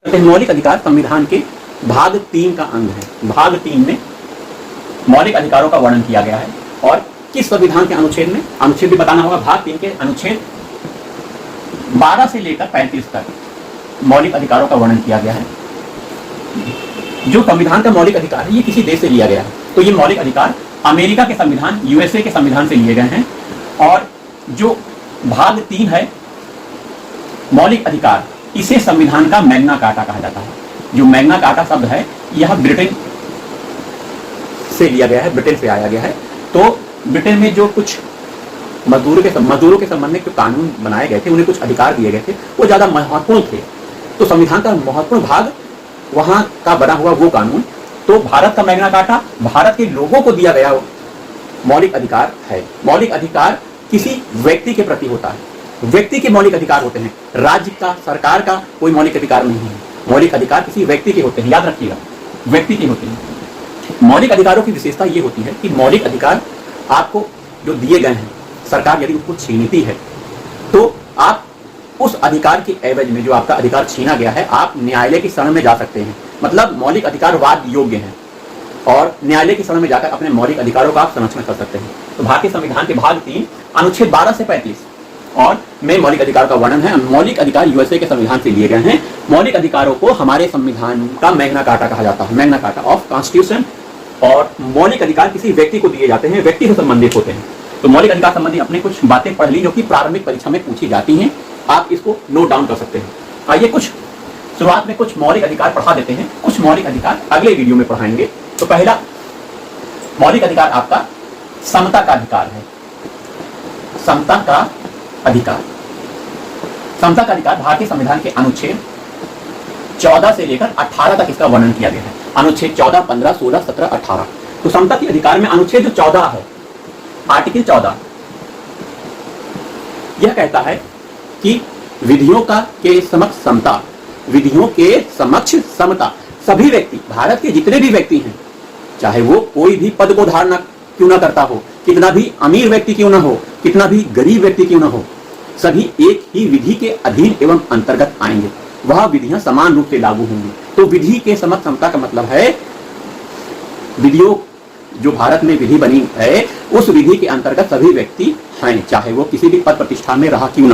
मौलिक अधिकार संविधान के भाग 3 का अंग है। भाग 3 में मौलिक अधिकारों का वर्णन किया गया है और किस संविधान के अनुच्छेद में, अनुच्छेद भी बताना होगा। भाग 3 के अनुच्छेद 12 से लेकर 35 तक मौलिक अधिकारों का वर्णन किया गया है। जो संविधान का मौलिक अधिकार है ये किसी देश से लिया गया है, तो ये मौलिक अधिकार अमेरिका के संविधान, यूएसए के संविधान से लिए गए हैं। और जो भाग 3 है मौलिक अधिकार, इसे संविधान का मैग्ना कार्टा कहा जाता है। जो मैग्ना कार्टा शब्द है यह ब्रिटेन से लिया गया है, ब्रिटेन से आया गया है। तो ब्रिटेन में जो कुछ मजदूरों के संबंध में जो कानून बनाए गए थे, उन्हें कुछ अधिकार दिए गए थे, वो ज्यादा महत्वपूर्ण थे। तो संविधान का महत्वपूर्ण भाग वहां का बना हुआ वो कानून, तो भारत का मैग्ना कार्टा भारत के लोगों को दिया गया मौलिक अधिकार है। मौलिक अधिकार किसी व्यक्ति के प्रति होता है, व्यक्ति के मौलिक अधिकार होते हैं, राज्य का, सरकार का कोई मौलिक अधिकार नहीं है। मौलिक अधिकार किसी व्यक्ति के होते हैं, याद रखिएगा, व्यक्ति के होते हैं। मौलिक अधिकारों की विशेषता ये होती है कि मौलिक अधिकार आपको जो दिए गए हैं, सरकार यदि उसको छीनती है तो आप उस अधिकार के एवज में, जो आपका अधिकार छीना गया है, आप न्यायालय की शरण में जा सकते हैं। मतलब मौलिक अधिकार वाद योग्य हैं और न्यायालय की शरण में जाकर अपने मौलिक अधिकारों का आप संरक्षण कर सकते हैं। तो भारतीय संविधान के भाग 3 अनुच्छेद 12 से 35 और में मौलिक अधिकार का वर्णन है। मौलिक अधिकार यूएसए के संविधान से लिए गए हैं। मौलिक अधिकारों को हमारे संविधान का मैग्ना कार्टा कहा जाता है, मैग्ना कार्टा ऑफ कॉन्स्टिट्यूशन। और मौलिक अधिकार किसी व्यक्ति को दिए जाते हैं, व्यक्ति से संबंधित होते हैं। तो मौलिक अधिकार संबंधी अपने कुछ बातें पढ़ ली जो कि प्रारंभिक परीक्षा में पूछी जाती हैं, आप इसको नोट डाउन कर सकते हैं। आइए कुछ शुरुआत में कुछ मौलिक अधिकार पढ़ा देते हैं, कुछ मौलिक अधिकार अगले वीडियो में पढ़ाएंगे। तो पहला मौलिक अधिकार आपका समता का अधिकार है। समता का अधिकार, समता का अधिकार भारतीय संविधान के अनुच्छेद 14 से लेकर 18 तक इसका वर्णन किया गया है। अनुच्छेद 14, 15, 16, 17, 18। तो समता के अधिकार में अनुच्छेद जो 14 है, आर्टिकल 14, यह कहता है कि विधियों के समक्ष समता, विधियों के समक्ष समता। सभी व्यक्ति, भारत के जितने भी व्यक्ति हैं, चाहे वो कोई भी पद को धारण क्यों ना करता हो, कितना भी अमीर व्यक्ति क्यों ना हो, कितना भी गरीब व्यक्ति क्यों ना हो, सभी एक ही विधि के अधीन एवं अंतर्गत आएंगे। वह विधियां समान रूप से लागू होंगी। तो विधि के समक्ष समता का मतलब है विधियों, जो भारत में विधि बनी है, उस विधि के अंतर्गत सभी व्यक्ति हैं, चाहे वो किसी भी पद प्रतिष्ठान में रहा क्यों ना।